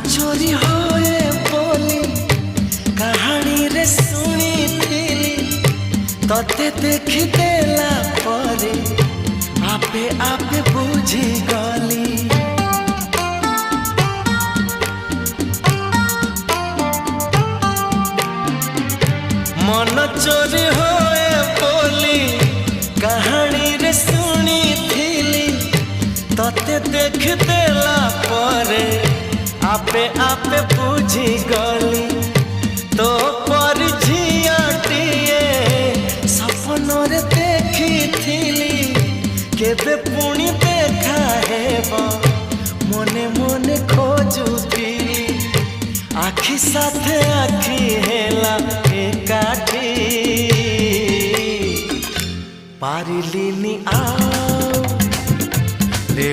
चोरी होए बोली कहानी रे सुनी थी तते देखी देला परे आपे आपे बुझी गली। मन चोरी होए बोली कहानी रे सुनी थी तते देख देला परे आपे आपे बुझी गली। तो पर झियाटिए सपनों रे देखी थी केबे पुणी देखा हेबा मने मने खोजुथी आखि साथे आखि हेला एकाठी पारिलिनी आओ रे